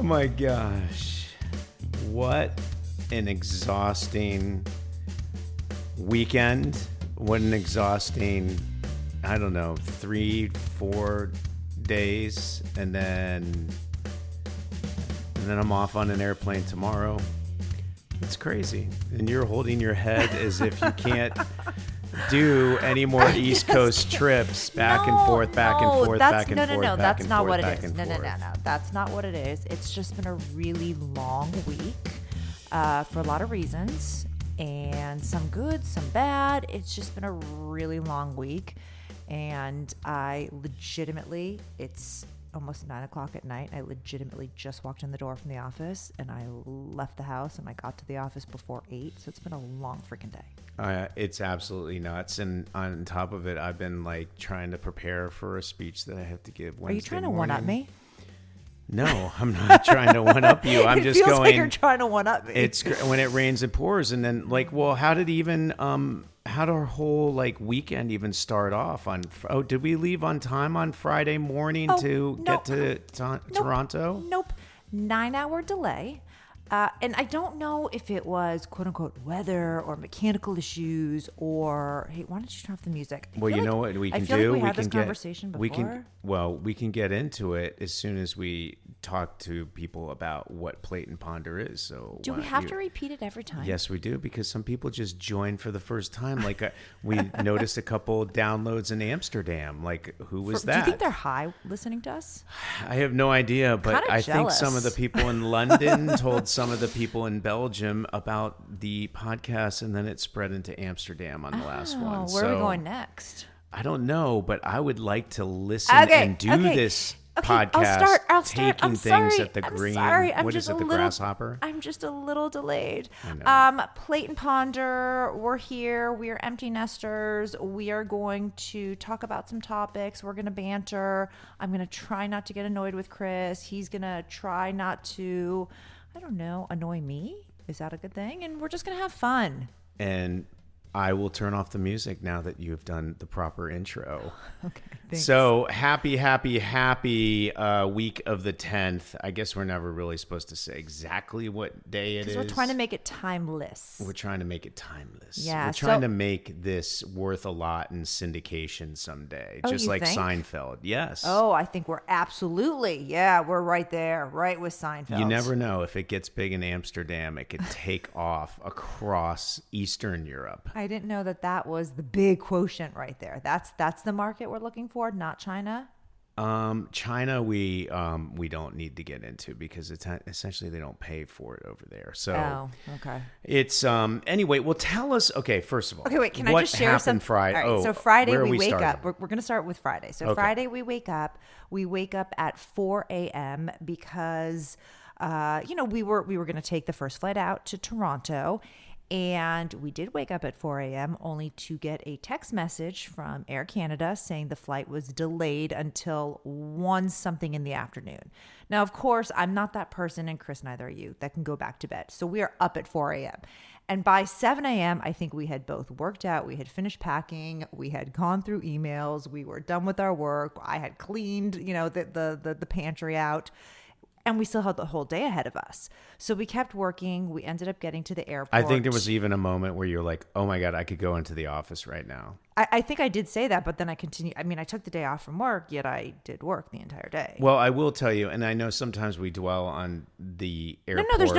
Oh my gosh. What an exhausting weekend. What an exhausting, I don't know, 3-4 days. And then I'm off on an airplane tomorrow. It's crazy. And you're holding your head as if you can't do any more East Coast trips back and forth, back and forth, back and forth. No, that's not what it is. No. That's not what it is. It's just been a really long week for a lot of reasons, and some good, some bad. It's just been a really long week, and it's almost 9 o'clock at night. I legitimately just walked in the door from the office, and I left the house, and I got to the office before 8. So it's been a long freaking day. It's absolutely nuts. And on top of it, I've been like trying to prepare for a speech that I have to give Wednesday morning. Are you trying to one-up me? No, I'm not trying to one-up you. I'm just going. It feels like you're trying to one-up me. It's when it rains, it pours. And then like, well, how did our whole like weekend even start off on? Oh, did we leave on time on Friday morning get to Toronto? Nope. 9-hour delay. And I don't know if it was quote unquote weather or mechanical issues or, hey, why don't you turn off the music? Well, you know what we can do? I feel like we had this conversation before. We can get into it as soon as we talk to people about what plate and ponder is. So do we have to repeat it every time? Yes, we do, because some people just join for the first time. Like we noticed a couple downloads in Amsterdam. Like who was that? Do you think they're high listening to us? I have no idea, but I think some of the people in London told some of the people in Belgium about the podcast, and then it spread into Amsterdam on the last one. Where are we going next? I don't know, but I would like to listen and do this podcast. I'll start. Taking things at the green. What is it, the grasshopper? I'm just a little delayed. I know. Plate and ponder. We're here. We are empty nesters. We are going to talk about some topics. We're going to banter. I'm going to try not to get annoyed with Chris. He's going to try not to, I don't know, annoy me. Is that a good thing? And we're just going to have fun. And I will turn off the music now that you have done the proper intro. Okay. Thanks. So happy week of the 10th. I guess we're never really supposed to say exactly what day it is. We're trying to make it timeless. We're trying to make it timeless. Yeah. We're trying to make this worth a lot in syndication someday. Just like think? Seinfeld. Yes. Oh, I think we're absolutely. Yeah, we're right there. Right with Seinfeld. You never know. If it gets big in Amsterdam, it could take off across Eastern Europe. I didn't know that was the big quotient right there. That's the market we're looking for, not China. China, we don't need to get into because it's essentially they don't pay for it over there. So okay. It's anyway. Well, tell us. Okay, first of all. Okay, wait. Can I just share some? Friday? All right, so Friday we wake up. We're going to start with Friday. So okay. Friday we wake up. We wake up at 4 a.m. because we were going to take the first flight out to Toronto. And we did wake up at 4 a.m. only to get a text message from Air Canada saying the flight was delayed until 1-something in the afternoon. Now, of course, I'm not that person, and Chris, neither are you, that can go back to bed. So we are up at 4 a.m. And by 7 a.m., I think we had both worked out. We had finished packing. We had gone through emails. We were done with our work. I had cleaned, the pantry out. And we still had the whole day ahead of us. So we kept working. We ended up getting to the airport. I think there was even a moment where you're like, oh my God, I could go into the office right now. I think I did say that, but then I continued. I mean, I took the day off from work, yet I did work the entire day. Well, I will tell you, and I know sometimes we dwell on the airport. No, there's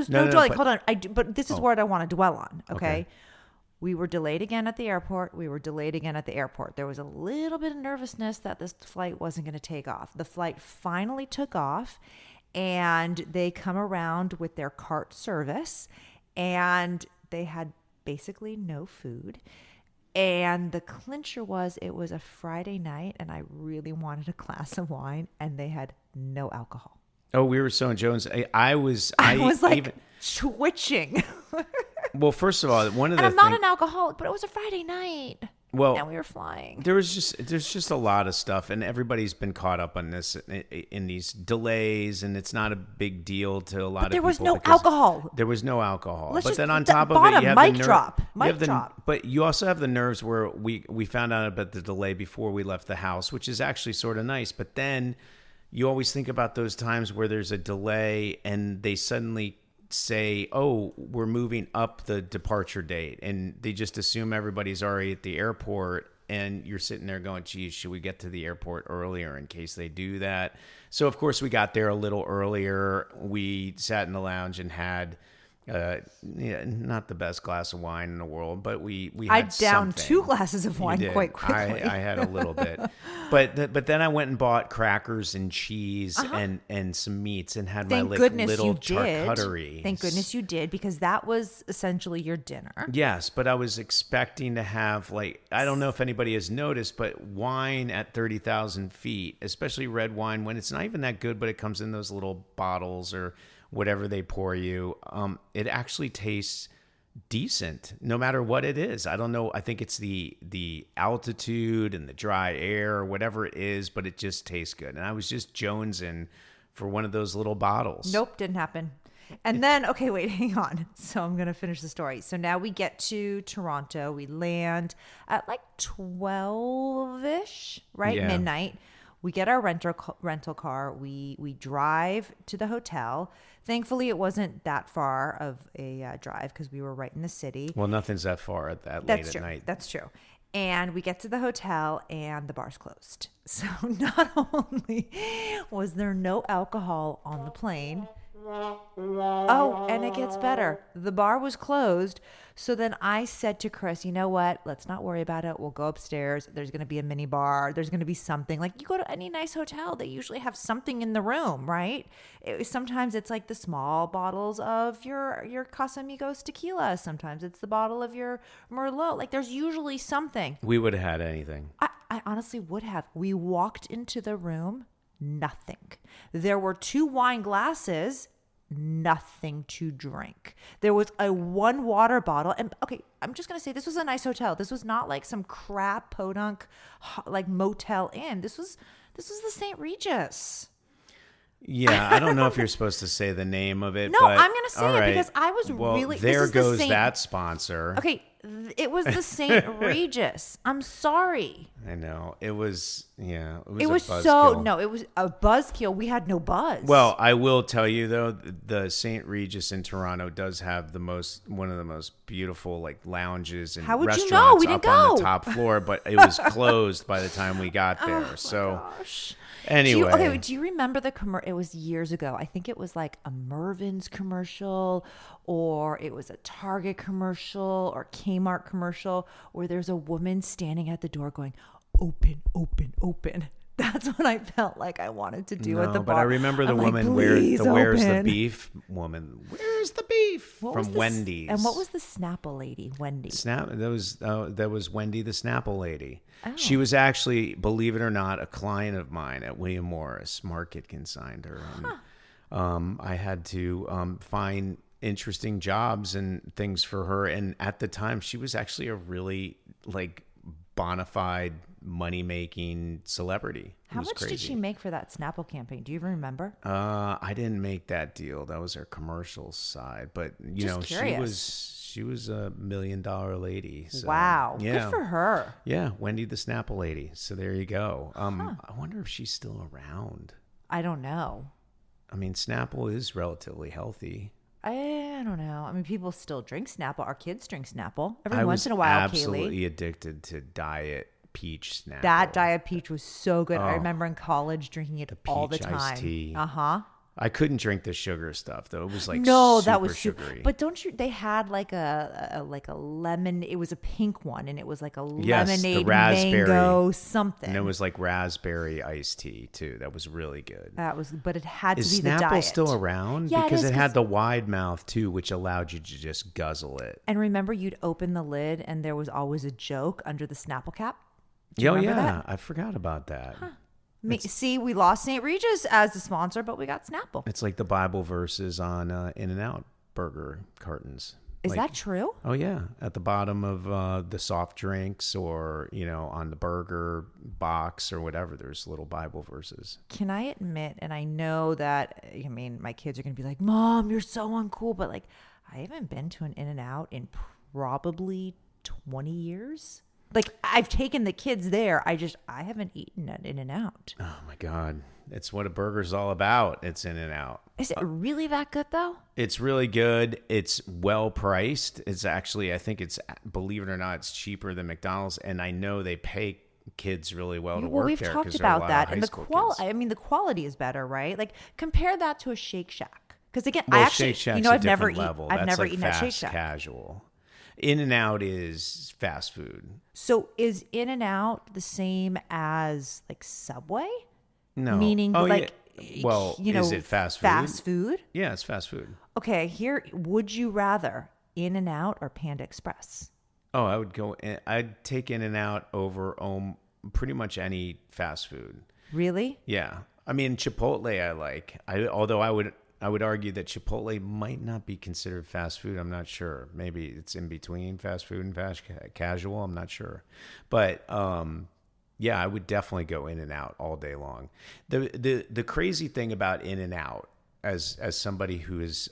no dwelling. Hold on. But this is what I want to dwell on, okay? We were delayed again at the airport. There was a little bit of nervousness that this flight wasn't going to take off. The flight finally took off, and they come around with their cart service, and they had basically no food. And the clincher was it was a Friday night, and I really wanted a glass of wine, and they had no alcohol. Oh, we were so in Jones. I was like twitching. Well, first of all, one of I'm not an alcoholic, but it was a Friday night. Well, and we were flying. There's just a lot of stuff, and everybody's been caught up on this in these delays, and it's not a big deal to a lot of people. There was no alcohol. There was no alcohol. But then on top of it, you have mic drop. But you also have the nerves where we found out about the delay before we left the house, which is actually sort of nice. But then you always think about those times where there's a delay and they suddenly say, oh, we're moving up the departure date. And they just assume everybody's already at the airport. And you're sitting there going, geez, should we get to the airport earlier in case they do that? So, of course, we got there a little earlier. We sat in the lounge and had not the best glass of wine in the world, but we had downed something. 2 glasses of wine quite quickly. I had a little bit. But then I went and bought crackers and cheese and some meats and had my little charcuterie. Thank goodness you did, because that was essentially your dinner. Yes, but I was expecting to have, I don't know if anybody has noticed, but wine at 30,000 feet, especially red wine, when it's not even that good, but it comes in those little bottles or whatever they pour you, it actually tastes decent no matter what it is. I don't know. I think it's the altitude and the dry air or whatever it is, but it just tastes good. And I was just jonesing for one of those little bottles. Nope, didn't happen. And then, okay, wait, hang on. So I'm going to finish the story. So now we get to Toronto. We land at 12-ish, right? Yeah. Midnight. We get our rental car. We drive to the hotel. Thankfully, it wasn't that far of a drive because we were right in the city. Well, nothing's that far late at night. That's true. And we get to the hotel and the bar's closed. So not only was there no alcohol on the plane, oh, and it gets better. The bar was closed. So then I said to Chris, you know what? Let's not worry about it. We'll go upstairs. There's going to be a mini bar. There's going to be something. Like, you go to any nice hotel, they usually have something in the room, right? Sometimes it's like the small bottles of your Casamigos tequila. Sometimes it's the bottle of your Merlot. Like, there's usually something. We would have had anything. I honestly would have. We walked into the room, nothing. There were 2 wine glasses, nothing to drink. There was one water bottle. And okay, I'm just going to say this was a nice hotel. This was not like some crap podunk like motel inn. This was the St. Regis. Yeah, I don't know if you're supposed to say the name of it. No, but, I'm going to say it because I was really... There goes that sponsor. Okay, it was the St. Regis. I'm sorry. I know. It was a buzzkill. It was a buzzkill. We had no buzz. Well, I will tell you, though, the St. Regis in Toronto does have one of the most beautiful lounges and restaurants up on the top floor, but it was closed by the time we got there. Gosh. Anyway. Do you remember the commercial? It was years ago. I think it was like a Mervyn's commercial, or it was a Target commercial or Kmart commercial where there's a woman standing at the door going, open, open, open. That's what I felt like I wanted to do at the bar. But I remember the woman where's the beef woman. Where's the beef from Wendy's? And what was the Snapple lady? Wendy. That was Wendy the Snapple lady. Oh. She was actually, believe it or not, a client of mine at William Morris. Mark Kitkin signed her. And, I had to find interesting jobs and things for her. And at the time, she was actually a really bona fide money-making celebrity. How much did she make for that Snapple campaign? Do you even remember? I didn't make that deal. That was her commercial side. But she was a $1 million lady. So, wow. Yeah. Good for her. Yeah, Wendy the Snapple lady. So there you go. I wonder if she's still around. I don't know. I mean, Snapple is relatively healthy. I don't know. I mean, people still drink Snapple. Our kids drink Snapple every once in a while. I was absolutely addicted to Diet Peach Snapple. That Diet Peach was so good. I remember in college drinking it all the time. Iced tea. Uh-huh. I couldn't drink the sugar stuff though. It was that was sugary. But don't you? They had like a lemon. It was a pink one, and it was like a lemonade, the raspberry, mango something. And it was like raspberry iced tea too. That was really good. But it had to be the Snapple diet. Still around? Yeah, because it had the wide mouth too, which allowed you to just guzzle it. And remember, you'd open the lid, and there was always a joke under the Snapple cap. That? I forgot about that. Huh. See, we lost St. Regis as the sponsor, but we got Snapple. It's like the Bible verses on In-N-Out burger cartons. Is that true? Oh, yeah. At the bottom of the soft drinks or, on the burger box or whatever, there's little Bible verses. Can I admit, and I know that, my kids are going to be like, Mom, you're so uncool, but I haven't been to an In-N-Out in probably 20 years. Like, I've taken the kids there. I haven't eaten at In-N-Out. Oh my God. It's what a burger's all about. It's In-N-Out. Is it really that good though? It's really good. It's well priced. It's actually, I think it's, believe it or not, it's cheaper than McDonald's. And I know they pay kids really well to work there. Well, we've talked about that. And the quality, I mean, the quality is better, right? Like, compare that to a Shake Shack. Because again, well, I actually, Shake Shack's you know, I've a never different level. I've never like eaten fast at Shake Shack. Casual. In-N-Out is fast food. So is In-N-Out the same as like Subway? No. Meaning like, yeah. Well, you know, is it fast food? Fast food? Yeah, it's fast food. Okay, here, would you rather In-N-Out or Panda Express? Oh, I'd take In-N-Out over pretty much any fast food. Really? Yeah. I mean, Chipotle I like. Although I would argue that Chipotle might not be considered fast food. I'm not sure. Maybe it's in between fast food and fast casual. I'm not sure. But yeah, I would definitely go In-N-Out all day long. The crazy thing about In-N-Out, as somebody who has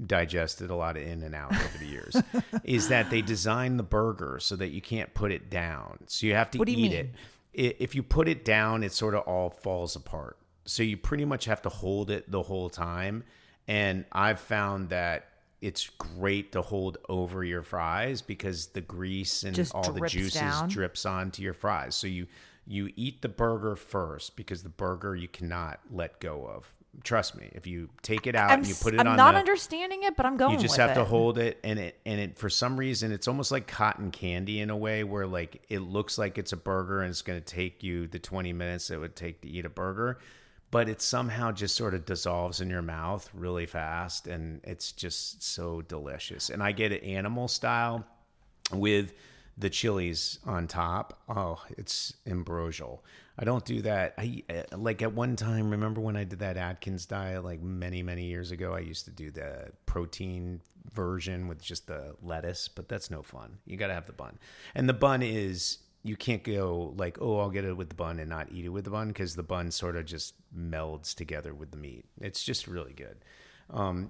digested a lot of In-N-Out over the years, is that they design the burger so that you can't put it down. So you have to eat it. If you put it down, it sort of all falls apart. So you pretty much have to hold it the whole time. And I've found that it's great to hold over your fries because the grease and just all the juices down. Drips onto your fries. So you eat the burger first because the burger you cannot let go of. Trust me, if you take it out and you put it on, I'm not understanding it, but I'm going. You just with have to hold it, and it for some reason it's almost like cotton candy in a way, where like it looks like it's a burger and it's going to take you the 20 minutes it would take to eat a burger, but it somehow just sort of dissolves in your mouth really fast, and it's just so delicious. And I get it animal style with the chilies on top. Oh, it's ambrosial. I don't do that. I like at one time, remember when I did that Atkins diet like many, many years ago, I used to do the protein version with just the lettuce, but that's no fun. You got to have the bun. And the bun is, you can't go like, oh, I'll get it with the bun and not eat it with the bun, because the bun sort of just melds together with the meat. It's just really good.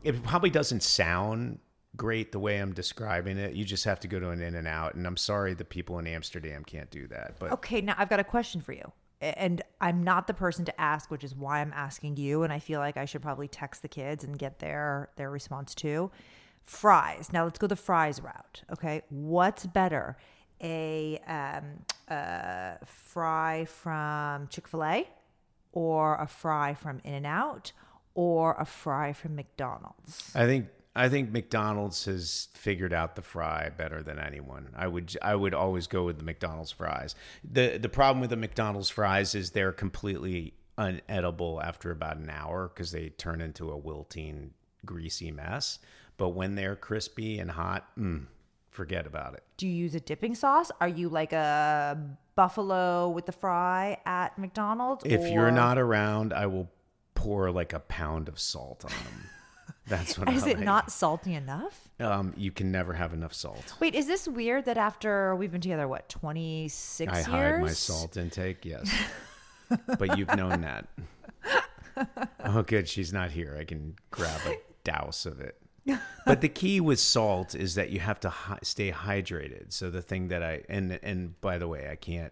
It probably doesn't sound great the way I'm describing it. You just have to go to an In-N-Out, and I'm sorry the people in Amsterdam can't do that. But okay, now I've got a question for you. And I'm not the person to ask, which is why I'm asking you. And I feel like I should probably text the kids and get their response too. Fries. Now let's go the fries route. Okay. What's better? A fry from Chick-fil-A, or a fry from In-N-Out, or a fry from McDonald's? I think McDonald's has figured out the fry better than anyone. I would always go with the McDonald's fries. The problem with the McDonald's fries is they're completely unedible after about an hour because they turn into a wilting, greasy mess. But when they're crispy and hot, forget about it. Do you use a dipping sauce? Are you like a buffalo with the fry at McDonald's? If you're not around, I will pour like a pound of salt on them. That's what Is it not salty enough? You can never have enough salt. Wait, is this weird that after we've been together, 26 years? I hide my salt intake, yes. But you've known that. Oh, good. She's not here. I can grab a douse of it. But the key with salt is that you have to stay hydrated. So the thing that and by the way, I can't,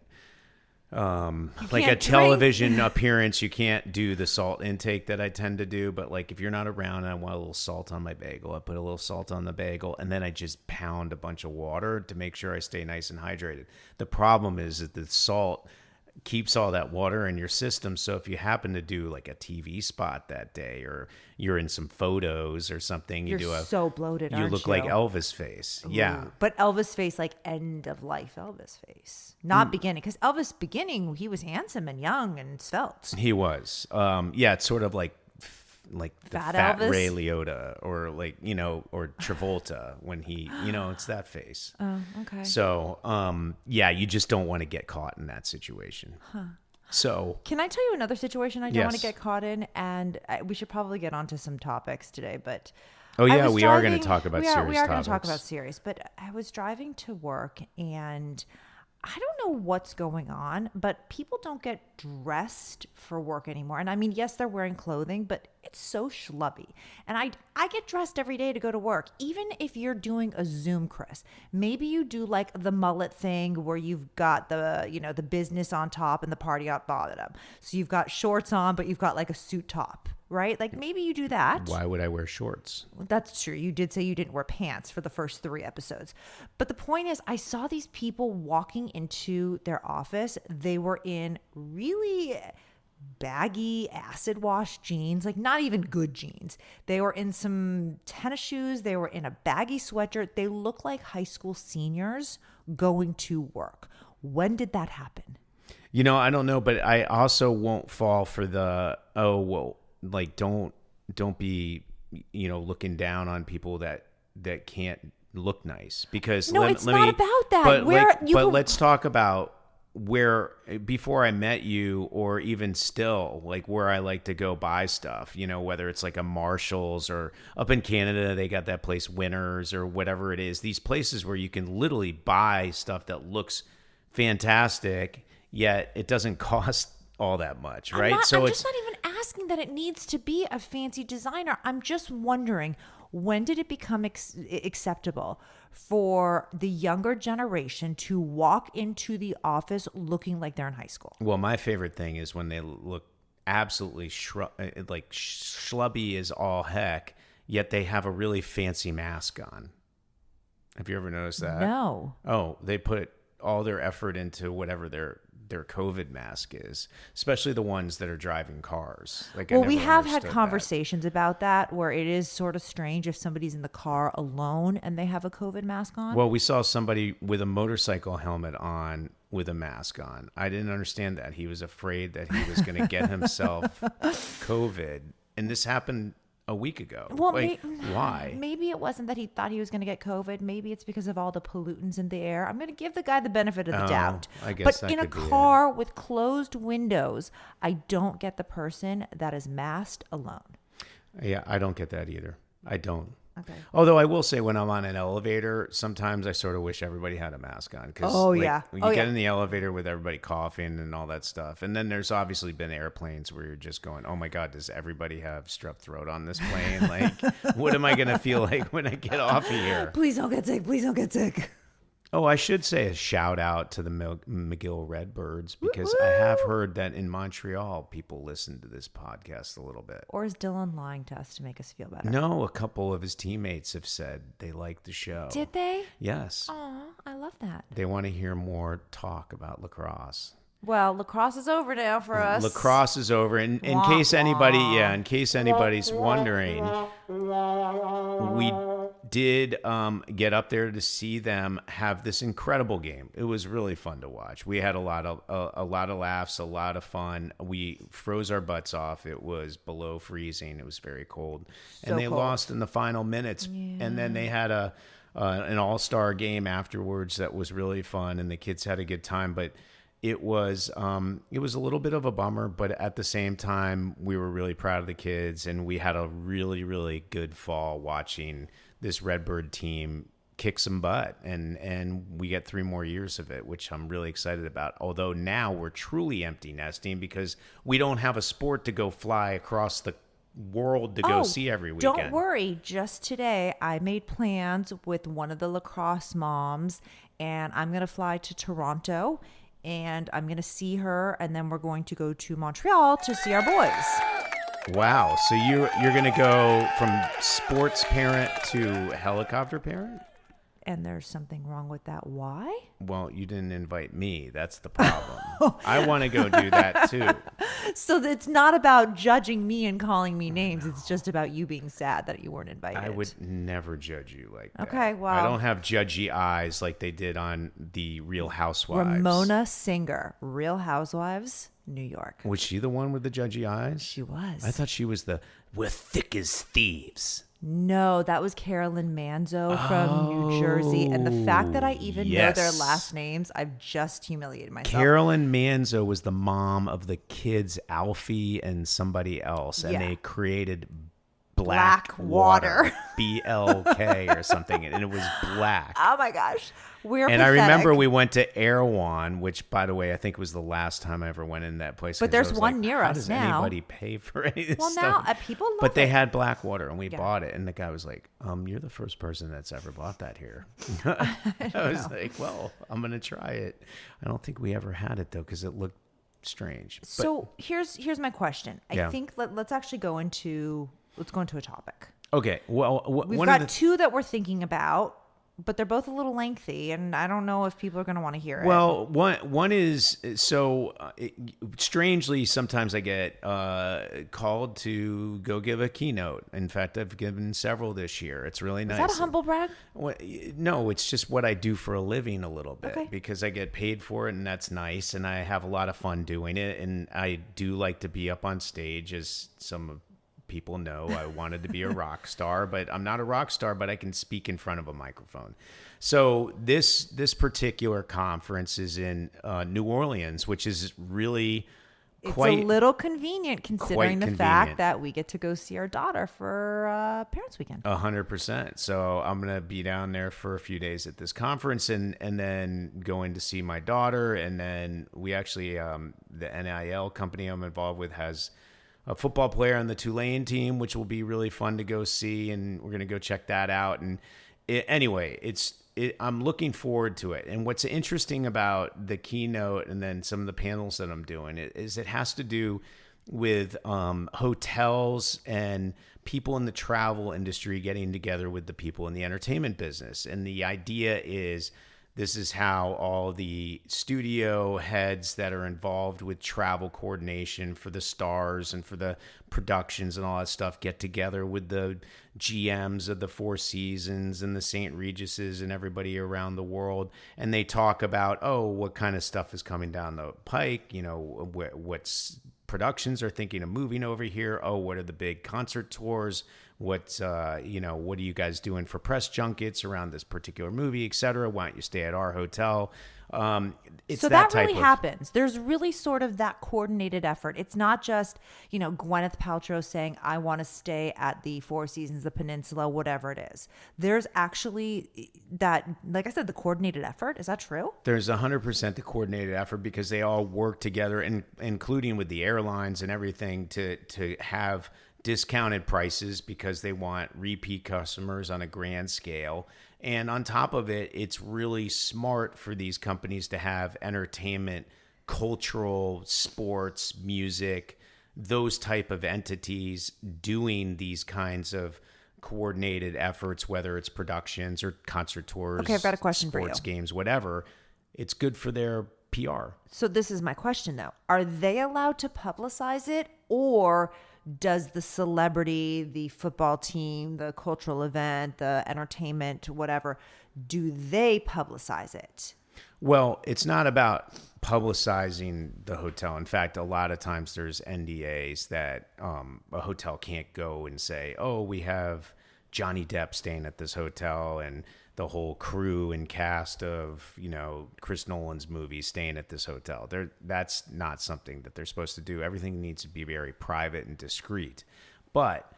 like a television appearance, you can't do the salt intake that I tend to do. But like if you're not around and I want a little salt on my bagel, I put a little salt on the bagel, and then I just pound a bunch of water to make sure I stay nice and hydrated. The problem is that the salt keeps all that water in your system. So if you happen to do like a TV spot that day, or you're in some photos or something, you're so bloated, you look like Elvis face. Ooh. Yeah. But Elvis face, like end of life Elvis face, not beginning. Because Elvis beginning, he was handsome and young and svelte. He was. Yeah, it's sort of like the fat Ray Liotta, or like, or Travolta when he, it's that face. Oh, okay. So, yeah, you just don't want to get caught in that situation. Huh. So, can I tell you another situation I don't want to get caught in? And we should probably get onto some topics today, but oh yeah, we are going to talk about serious topics. We are going to talk about serious, but I was driving to work and I don't know what's going on, but people don't get dressed for work anymore. And I mean, yes, they're wearing clothing, but it's so schlubby. And I get dressed every day to go to work, even if you're doing a Zoom, Chris. Maybe you do like the mullet thing where you've got the, the business on top and the party on bottom. So you've got shorts on, but you've got like a suit top. Right? Like maybe you do that. Why would I wear shorts? That's true. You did say you didn't wear pants for the first 3 episodes. But the point is, I saw these people walking into their office. They were in really baggy acid wash jeans, like not even good jeans. They were in some tennis shoes. They were in a baggy sweatshirt. They look like high school seniors going to work. When did that happen? I don't know, but I also won't fall for the, like don't be looking down on people that can't look nice, because it's not about that. But let's talk about where, before I met you, or even still, like where I like to go buy stuff, whether it's like a Marshall's, or up in Canada they got that place Winners, or whatever it is, these places where you can literally buy stuff that looks fantastic, yet it doesn't cost all that much, right? I'm just not even asking that it needs to be a fancy designer. I'm just wondering, when did it become acceptable for the younger generation to walk into the office looking like they're in high school? Well, my favorite thing is when they look absolutely like schlubby as all heck, yet they have a really fancy mask on. Have you ever noticed that? No. Oh, they put all their effort into whatever their COVID mask is, especially the ones that are driving cars. Well, we have had conversations about that, where it is sort of strange if somebody's in the car alone and they have a COVID mask on. Well, we saw somebody with a motorcycle helmet on with a mask on. I didn't understand that. He was afraid that he was going to get himself COVID. And this happened a week ago. Well, why? Maybe it wasn't that he thought he was going to get COVID. Maybe it's because of all the pollutants in the air. I'm going to give the guy the benefit of the doubt. I guess but in a car with closed windows, I don't get the person that is masked alone. Yeah, I don't get that either. I don't. Okay. Although I will say, when I'm on an elevator, sometimes I sort of wish everybody had a mask on. Cause when you get in the elevator with everybody coughing and all that stuff. And then there's obviously been airplanes where you're just going, oh my God, does everybody have strep throat on this plane? Like, what am I going to feel like when I get off of here? Please don't get sick. Please don't get sick. Oh, I should say a shout out to the MCGILL Redbirds, because I have heard that in Montreal, people listen to this podcast a little bit. Or is Dylan lying to us to make us feel better? No, a couple of his teammates have said they like the show. Did they? Yes. Aw, I love that. They want to hear more talk about lacrosse. Well, lacrosse is over now for us. Lacrosse is over. In case anybody's wondering, we did get up there to see them have this incredible game. It was really fun to watch. We had a lot of laughs, a lot of fun. We froze our butts off. It was below freezing. It was very cold, and they lost in the final minutes. Yeah. And then they had an all-star game afterwards that was really fun, and the kids had a good time. But it was a little bit of a bummer, but at the same time, we were really proud of the kids, and we had a really, really good fall watching this Redbird team kick some butt, and we get 3 more years of it, which I'm really excited about. Although now we're truly empty nesting, because we don't have a sport to go fly across the world to go see every weekend. Don't worry. Just today, I made plans with one of the lacrosse moms, and I'm going to fly to Toronto, and I'm going to see her, and then we're going to go to Montreal to see our boys. Wow. So you're going to go from sports parent to helicopter parent? And there's something wrong with that. Why? Well, you didn't invite me. That's the problem. I want to go do that too. So it's not about judging me and calling me names. It's just about you being sad that you weren't invited. I would never judge you like that. Okay, well. I don't have judgy eyes like they did on the Real Housewives. Ramona Singer, Real Housewives, New York. Was she the one with the judgy eyes? She was. I thought she was we're thick as thieves. No, that was Carolyn Manzo from New Jersey. And the fact that I even know their last names, I've just humiliated myself. Carolyn Manzo was the mom of the kids, Alfie and somebody else. And they created black water. BLK or something, and it was black. Oh my gosh. We're and pathetic. I remember we went to Erewhon, which, by the way, I think was the last time I ever went in that place. But there's one near us now. How does anybody pay for any of this well, stuff? now people love But they it. had black water, and we bought it. And the guy was like, you're the first person that's ever bought that here. I was like, well, I'm going to try it. I don't think we ever had it, though, because it looked strange. But, so here's my question. I think let's actually go into a topic. Okay. Well, we've got two that we're thinking about, but they're both a little lengthy, and I don't know if people are going to want to hear it. Well, one is, strangely, sometimes I get called to go give a keynote. In fact, I've given several this year. It's really nice. Is that a humble brag? No, it's just what I do for a living a little bit, because I get paid for it, and that's nice, and I have a lot of fun doing it, and I do like to be up on stage, as some of people know. I wanted to be a rock star, but I'm not a rock star, but I can speak in front of a microphone. So this particular conference is in New Orleans, which is really it's a little convenient considering the fact that we get to go see our daughter for Parents Weekend. 100%. So I'm going to be down there for a few days at this conference and then going to see my daughter. And then we actually, the NIL company I'm involved with has a football player on the Tulane team, which will be really fun to go see, and we're going to go check that out. And I'm looking forward to it. And what's interesting about the keynote and then some of the panels that I'm doing is it has to do with hotels and people in the travel industry getting together with the people in the entertainment business. And the idea is, this is how all the studio heads that are involved with travel coordination for the stars and for the productions and all that stuff get together with the GMs of the Four Seasons and the St. Regis's and everybody around the world. And they talk about, what kind of stuff is coming down the pike, what's productions are thinking of moving over here. What are the big concert tours? What are you guys doing for press junkets around this particular movie, et cetera? Why don't you stay at our hotel? It's so that really happens. There's really sort of that coordinated effort. It's not just, Gwyneth Paltrow saying, I want to stay at the Four Seasons, the Peninsula, whatever it is. There's actually that, like I said, the coordinated effort. Is that true? There's 100% the coordinated effort, because they all work together, and including with the airlines and everything, to have discounted prices because they want repeat customers on a grand scale. And on top of it, it's really smart for these companies to have entertainment, cultural, sports, music, those type of entities doing these kinds of coordinated efforts, whether it's productions or concert tours. Okay, I've got a question for you. Sports games, whatever. It's good for their PR. So this is my question, though. Are they allowed to publicize it, or does the celebrity, the football team, the cultural event, the entertainment, whatever, do they publicize it? Well, it's not about publicizing the hotel. In fact, a lot of times there's NDAs that a hotel can't go and say, we have Johnny Depp staying at this hotel and the whole crew and cast of, Chris Nolan's movies staying at this hotel. That's not something that they're supposed to do. Everything needs to be very private and discreet. But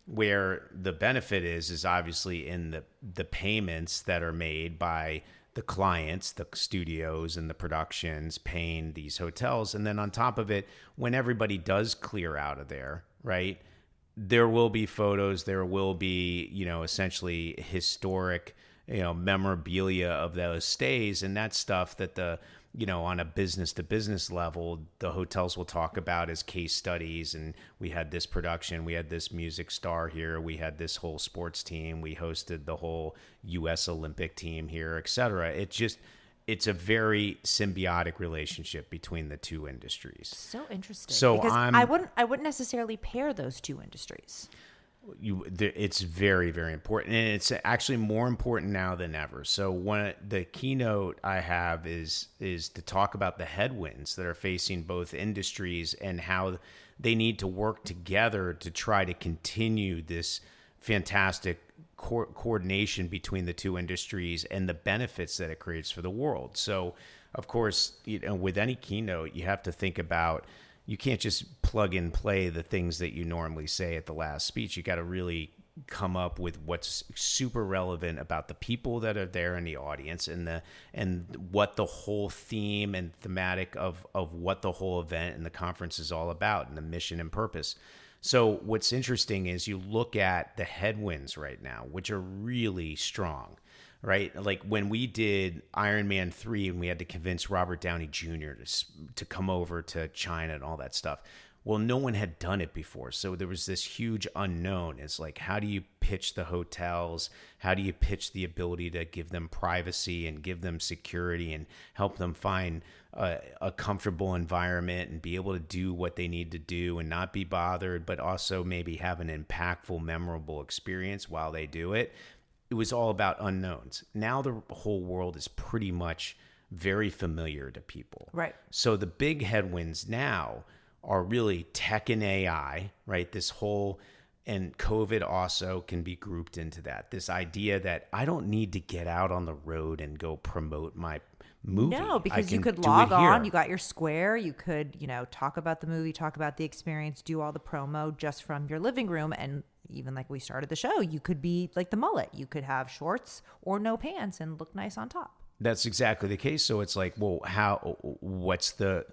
where the benefit is obviously in the payments that are made by the clients, the studios and the productions paying these hotels. And then on top of it, when everybody does clear out of there, right, there will be photos, there will be, essentially historic, memorabilia of those stays, and that's stuff that on a business to business level, the hotels will talk about as case studies. And we had this production, we had this music star here, we had this whole sports team, we hosted the whole U.S. Olympic team here, et cetera. It's a very symbiotic relationship between the two industries. So interesting. So because I wouldn't necessarily pair those two industries. It's very, very important, and it's actually more important now than ever. So the keynote I have is to talk about the headwinds that are facing both industries and how they need to work together to try to continue this fantastic coordination between the two industries and the benefits that it creates for the world. So, of course, with any keynote, you have to think about you can't just plug and play the things that you normally say at the last speech. You got to really come up with what's super relevant about the people that are there in the audience, and what the whole theme and thematic of what the whole event and the conference is all about, and the mission and purpose. So what's interesting is you look at the headwinds right now, which are really strong, right? Like when we did Iron Man 3 and we had to convince Robert Downey Jr. to come over to China and all that stuff. Well, no one had done it before. So there was this huge unknown. It's like, how do you pitch the hotels? How do you pitch the ability to give them privacy and give them security and help them find a comfortable environment and be able to do what they need to do and not be bothered, but also maybe have an impactful, memorable experience while they do it? It was all about unknowns. Now the whole world is pretty much very familiar to people. Right. So the big headwinds now are really tech and AI, right? This whole, and COVID also can be grouped into that. This idea that I don't need to get out on the road and go promote my movie. No, because you could log on, you got your square, you could, talk about the movie, talk about the experience, do all the promo just from your living room. And even like we started the show, you could be like the mullet. You could have shorts or no pants and look nice on top. That's exactly the case. So it's like, well, what is the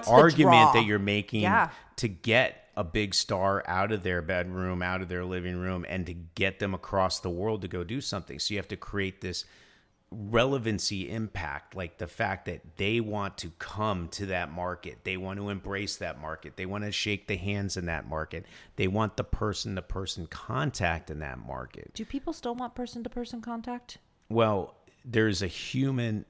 argument that you're making to get a big star out of their bedroom, out of their living room, and to get them across the world to go do something? So you have to create this relevancy impact, like the fact that they want to come to that market. They want to embrace that market. They want to shake the hands in that market. They want the person-to-person contact in that market. Do people still want person-to-person contact? Well, there's a human,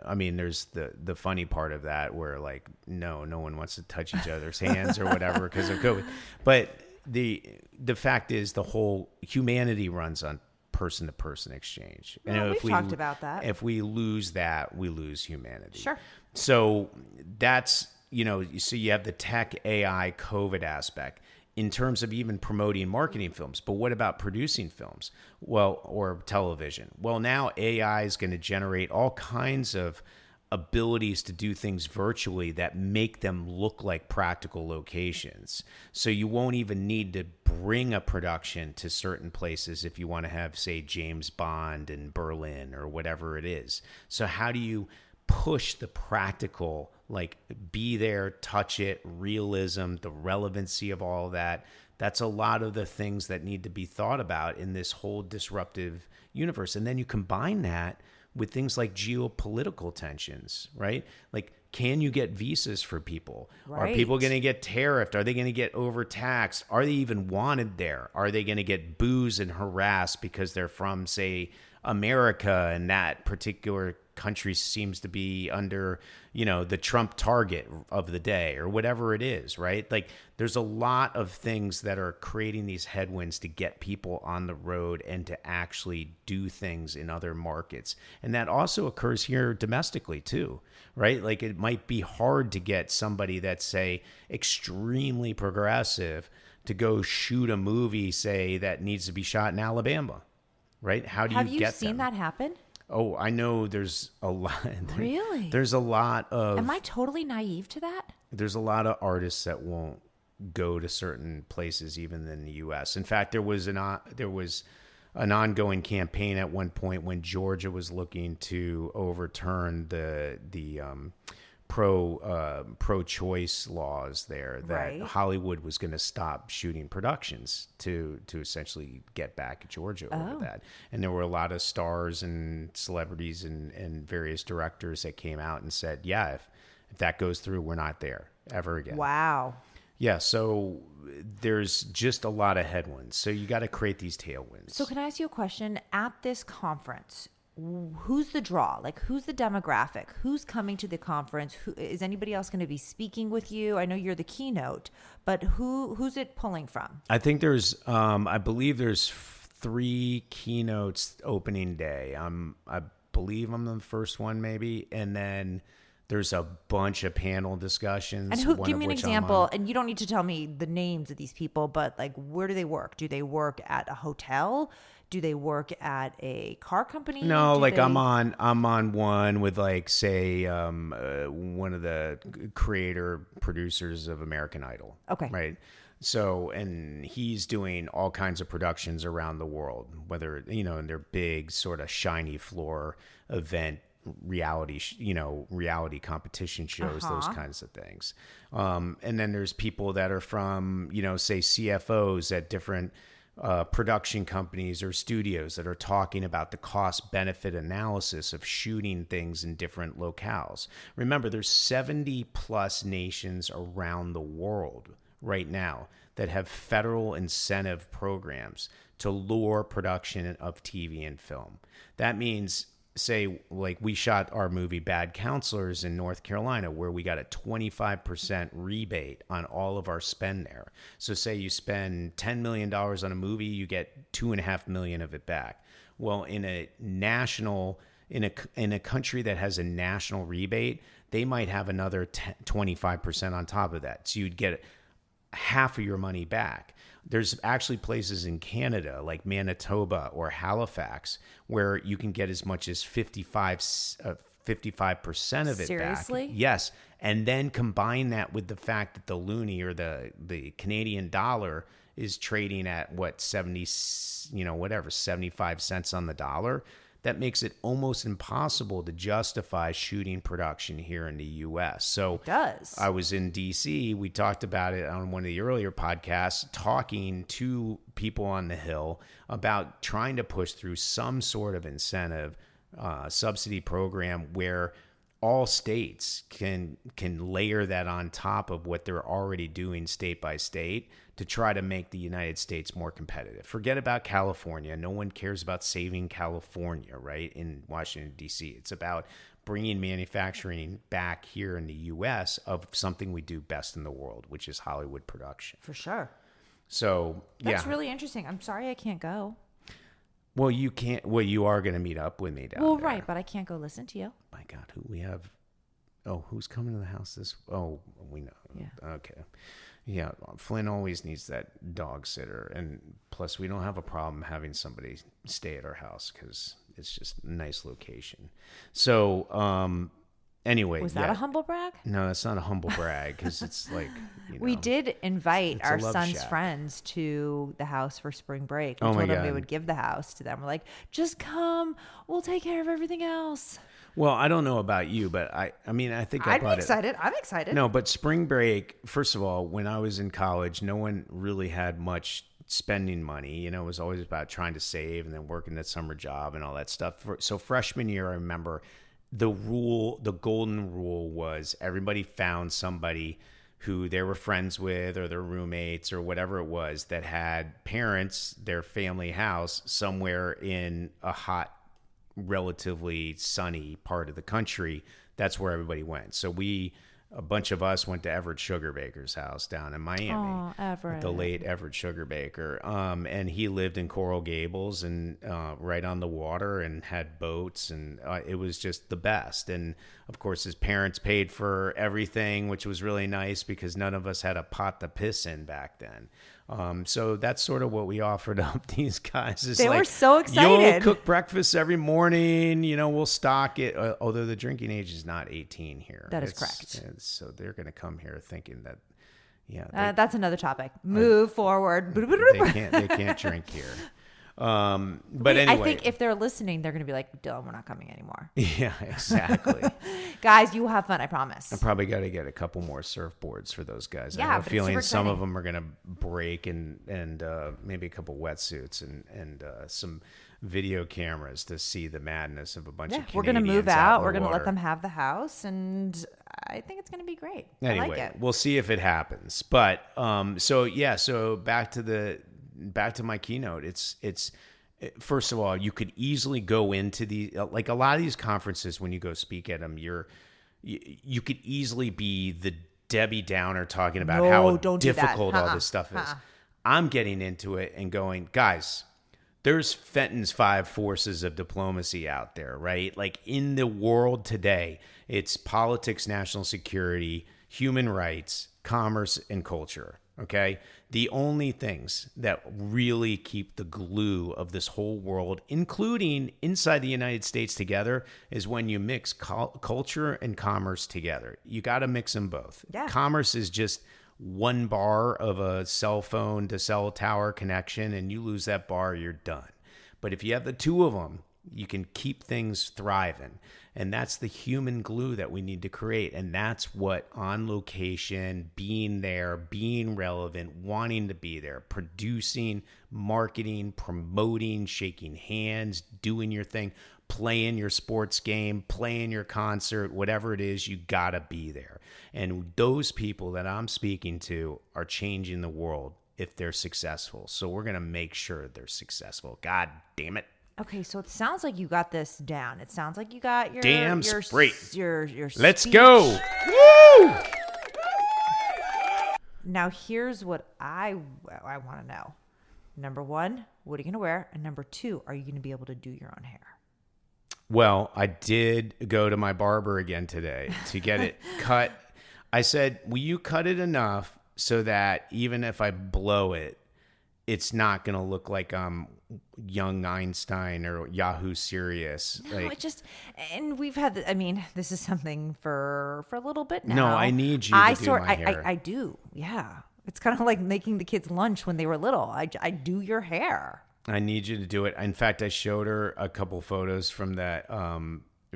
I mean, there's the funny part of that where like, no one wants to touch each other's hands or whatever because of COVID. But the fact is the whole humanity runs on person-to-person exchange. Well, we've talked about that. If we lose that, we lose humanity. Sure. So that's, so you have the tech, AI, COVID aspect in terms of even promoting marketing films. But what about producing films? Well, or television? Well, now AI is going to generate all kinds of abilities to do things virtually that make them look like practical locations. So you won't even need to bring a production to certain places if you want to have, say, James Bond in Berlin or whatever it is. So how do you push the practical, like be there, touch it, realism, the relevancy of all of that? That's a lot of the things that need to be thought about in this whole disruptive universe. And then you combine that with things like geopolitical tensions, right? Like, can you get visas for people? Right. Are people going to get tariffed? Are they going to get overtaxed? Are they even wanted there? Are they going to get boozed and harassed because they're from, say, America, and that particular country seems to be under, the Trump target of the day or whatever it is, right? Like there's a lot of things that are creating these headwinds to get people on the road and to actually do things in other markets. And that also occurs here domestically too, right? Like it might be hard to get somebody that's, say, extremely progressive to go shoot a movie, say, that needs to be shot in Alabama, right? How do you get them? Have you seen that happen? Oh, I know there's a lot. Really? There's a lot of... Am I totally naive to that? There's a lot of artists that won't go to certain places, even in the U.S. In fact, there was an ongoing campaign at one point when Georgia was looking to overturn the pro-choice laws there, that right. Hollywood was going to stop shooting productions to essentially get back at Georgia over that. And there were a lot of stars and celebrities and various directors that came out and said, yeah, if that goes through, we're not there ever again. Wow. Yeah, so there's just a lot of headwinds. So you got to create these tailwinds. So can I ask you a question? At this conference, who's the draw? Like, who's the demographic? Who's coming to the conference? Is anybody else going to be speaking with you? I know you're the keynote, but who's it pulling from? I think there's, I believe there's 3 keynotes opening day. I believe I'm the first one, maybe, and then There's a bunch of panel discussions. And give me an example, and you don't need to tell me the names of these people, but like, where do they work? Do they work at a hotel? Do they work at a car company? No, I'm on one with like, say, one of the producers of American Idol. Okay. Right. So, and he's doing all kinds of productions around the world, whether, in their big sort of shiny floor event, reality competition shows, those kinds of things. And then there's people that are from, say CFOs at different production companies or studios that are talking about the cost benefit analysis of shooting things in different locales. Remember, there's 70 plus nations around the world right now that have federal incentive programs to lure production of TV and film. That means, say, like we shot our movie Bad Counselors in North Carolina, where we got a 25% rebate on all of our spend there. So say you spend $10 million on a movie, you get $2.5 million of it back. Well, in a country that has a national rebate, they might have another 25% on top of that. So you'd get half of your money back. There's actually places in Canada like Manitoba or Halifax where you can get as much as 55% of it Seriously? back. Yes. And then combine that with the fact that the loonie or the Canadian dollar is trading at 75 cents on the dollar. That makes it almost impossible to justify shooting production here in the U.S. So it does. I was in D.C. We talked about it on one of the earlier podcasts, talking to people on the Hill about trying to push through some sort of incentive subsidy program where all states can layer that on top of what they're already doing state by state to try to make the United States more competitive. Forget about California. No one cares about saving California, right, in Washington, D.C. It's about bringing manufacturing back here in the U.S. of something we do best in the world, which is Hollywood production. For sure. So, That's really interesting. I'm sorry I can't go. Well, you can't. Well, you are going to meet up with me down there. Right, but I can't go listen to you. My God, who we have? Oh, who's coming to the house this? Oh, we know. Yeah. Okay. Yeah, Flynn always needs that dog sitter, and plus we don't have a problem having somebody stay at our house because it's just a nice location. So, anyway, was that a humble brag? No, that's not a humble brag because it's like we did invite it's our son's friends to the house for spring break. We told them we would give the house to them. We're like, just come, we'll take care of everything else. Well, I don't know about you, but I think I'd be excited. I'm excited. No, but spring break, first of all, when I was in college, no one really had much spending money. It was always about trying to save and then working that summer job and all that stuff. So freshman year, I remember the golden rule was everybody found somebody who they were friends with or their roommates or whatever it was that had parents, their family house somewhere in a hot, relatively sunny part of the country. That's where everybody went. So a bunch of us went to Everett Sugarbaker's house down in Miami. Oh, Everett. The late Everett Sugarbaker. And he lived in Coral Gables and right on the water and had boats. And it was just the best. And, of course, his parents paid for everything, which was really nice because none of us had a pot to piss in back then. So that's sort of what we offered up these guys. They were so excited. You'll cook breakfast every morning. We'll stock it. Although the drinking age is not 18 here. That is correct. So they're going to come here thinking that, that's another topic. Move forward. They can't drink here. But anyway, I think if they're listening, they're going to be like, Dylan, we're not coming anymore. Yeah, exactly. Guys, you will have fun. I promise. I probably got to get a couple more surfboards for those guys. Yeah, I have a feeling some of them are going to break and maybe a couple wetsuits and some video cameras to see the madness of a bunch of Canadians. We're going to move out. We're going to water. let them have the house, and I think it's going to be great. Anyway, I like it. We'll see if it happens. But so back to my keynote. It's first of all, you could easily go into like a lot of these conferences when you go speak at them, you could easily be the Debbie Downer talking about how difficult all this stuff is. I'm getting into it and going, guys, there's Fenton's 5 forces of diplomacy out there, right? Like in the world today, it's politics, national security, human rights, commerce, and culture. Okay. The only things that really keep the glue of this whole world, including inside the United States, together is when you mix culture and commerce together. You got to mix them both. Yeah. Commerce is just one bar of a cell phone to cell tower connection, and you lose that bar, you're done. But if you have the two of them, you can keep things thriving. And that's the human glue that we need to create. And that's what On Location, being there, being relevant, wanting to be there, producing, marketing, promoting, shaking hands, doing your thing, playing your sports game, playing your concert, whatever it is, you gotta be there. And those people that I'm speaking to are changing the world if they're successful. So we're gonna make sure they're successful. God damn it. Okay, so it sounds like you got this down. It sounds like you got your straight. Your Let's speech. go. Woo! Now here's what I want to know. Number 1, what are you going to wear? And number 2, are you going to be able to do your own hair? Well, I did go to my barber again today to get it cut. I said, will you cut it enough so that even if I blow it, it's not going to look like I'm young Einstein or Yahoo Serious. No, and we've had, this is something for a little bit now. No, I need you to do my hair. I do, yeah. It's kind of like making the kids lunch when they were little. I do your hair. I need you to do it. In fact, I showed her a couple photos from that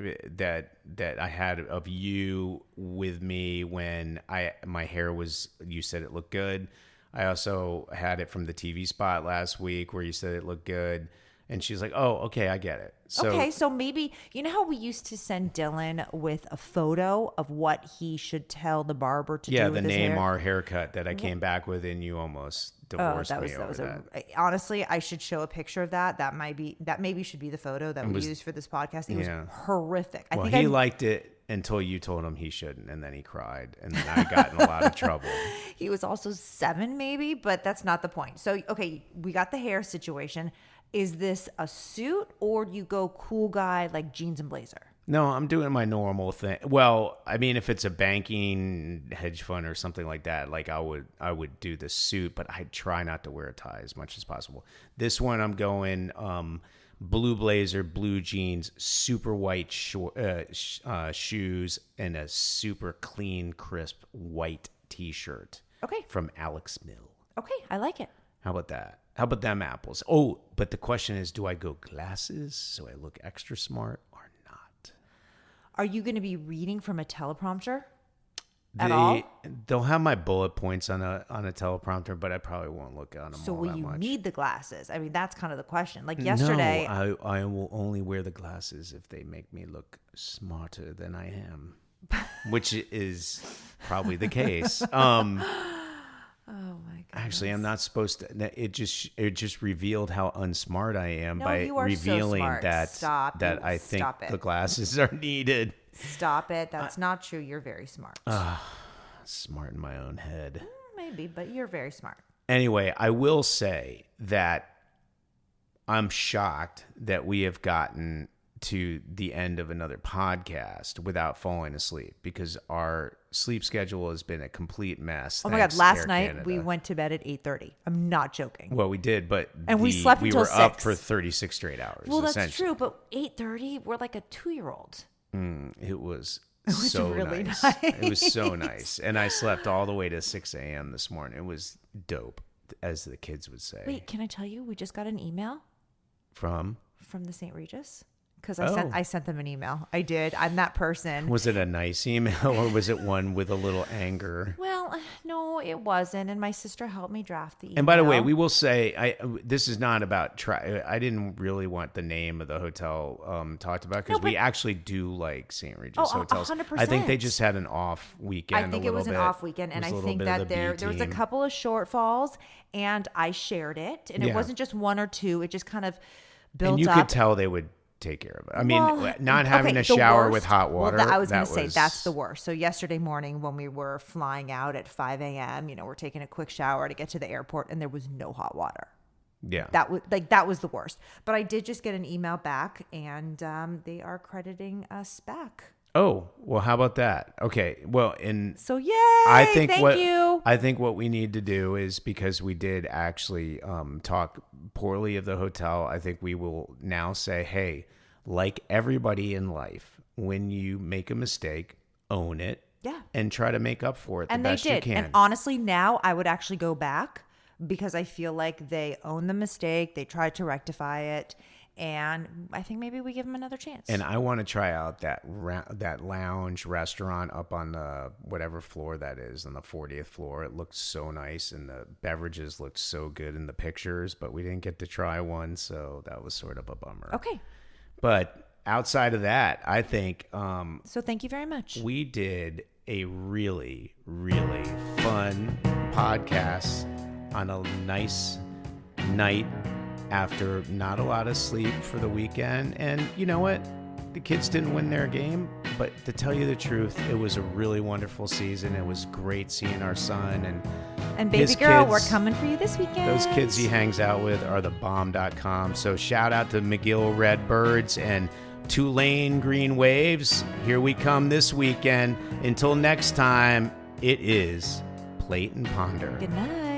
that I had of you with me when my hair was, you said it looked good. I also had it from the TV spot last week where you said it looked good. And she's like, oh, okay, I get it. So maybe, you know how we used to send Dylan with a photo of what he should tell the barber to do with his hair? Yeah, the Neymar haircut that I came back with and you almost divorced me over that. Honestly, I should show a picture of that. That maybe should be the photo that we use for this podcast. It was horrific. He liked it until you told him he shouldn't, and then he cried, and then I got in a lot of trouble. He was also 7 maybe, but that's not the point. So, okay, we got the hair situation. Is this a suit or you go cool guy like jeans and blazer? No, I'm doing my normal thing. Well, I mean, if it's a banking hedge fund or something like that, like I would do the suit, but I try not to wear a tie as much as possible. This one, I'm going blue blazer, blue jeans, super white shoes, and a super clean, crisp white T-shirt. Okay. From Alex Mill. Okay, I like it. How about that? How about them apples? Oh, but the question is, do I go glasses so I look extra smart or not? Are you going to be reading from a teleprompter at all? They'll have my bullet points on a teleprompter, but I probably won't look at them so all will that you much. need the glasses? I mean, that's kind of the question. Like yesterday. No, I will only wear the glasses if they make me look smarter than I am, which is probably the case. Oh my god! Actually, I'm not supposed to. It just revealed how unsmart I am by revealing that I think the glasses are needed. Stop it! That's not true. You're very smart. Smart in my own head. Maybe, but you're very smart. Anyway, I will say that I'm shocked that we have gotten to the end of another podcast without falling asleep because our sleep schedule has been a complete mess. Oh my God. Last night we went to bed at 8:30. I'm not joking. Well, we did, but we slept until 6. We were up for 36 straight hours. Well, that's true, but 8:30, we're like a 2-year-old. It was so really nice. It was so nice. And I slept all the way to 6 a.m. this morning. It was dope, as the kids would say. Wait, can I tell you? We just got an email. From the St. Regis. Because I sent them an email. I did. I'm that person. Was it a nice email or was it one with a little anger? Well, no, it wasn't. And my sister helped me draft the email. And by the way, we will say, this is not about I didn't really want the name of the hotel talked about because we actually do like St. Regis hotels. 100%. I think they just had an off weekend. I think it was an off weekend. And I think that there was a couple of shortfalls and I shared it. And it wasn't just 1 or 2. It just kind of built up. And you could tell they would take care of it. I mean, not having a shower with hot water. Well, I was going to say that's the worst. So yesterday morning when we were flying out at 5 a.m., we're taking a quick shower to get to the airport and there was no hot water. Yeah. That was the worst. But I did just get an email back, and they are crediting us back. Oh, well, how about that? Okay. Well, so yay! Thank you. I think what we need to do is, because we did actually talk poorly of the hotel, I think we will now say, hey, like everybody in life, when you make a mistake, own it. Yeah. And try to make up for it and the best they did. you can. And honestly, now I would actually go back because I feel like they own the mistake. They tried to rectify it. And I think maybe we give them another chance. And I want to try out that lounge restaurant up on the whatever floor that is, on the 40th floor. It looks so nice, and the beverages looked so good in the pictures, but we didn't get to try one, so that was sort of a bummer. Okay. But outside of that, I think... so thank you very much. We did a really, really fun podcast on a nice night after not a lot of sleep for the weekend. And you know what? The kids didn't win their game, but to tell you the truth, it was a really wonderful season. It was great seeing our son and baby girl, we're coming for you this weekend. Those kids he hangs out with are the bomb.com. So shout out to McGill Redbirds and Tulane Green Waves. Here we come this weekend. Until next time, it is Plate and Ponder. Good night.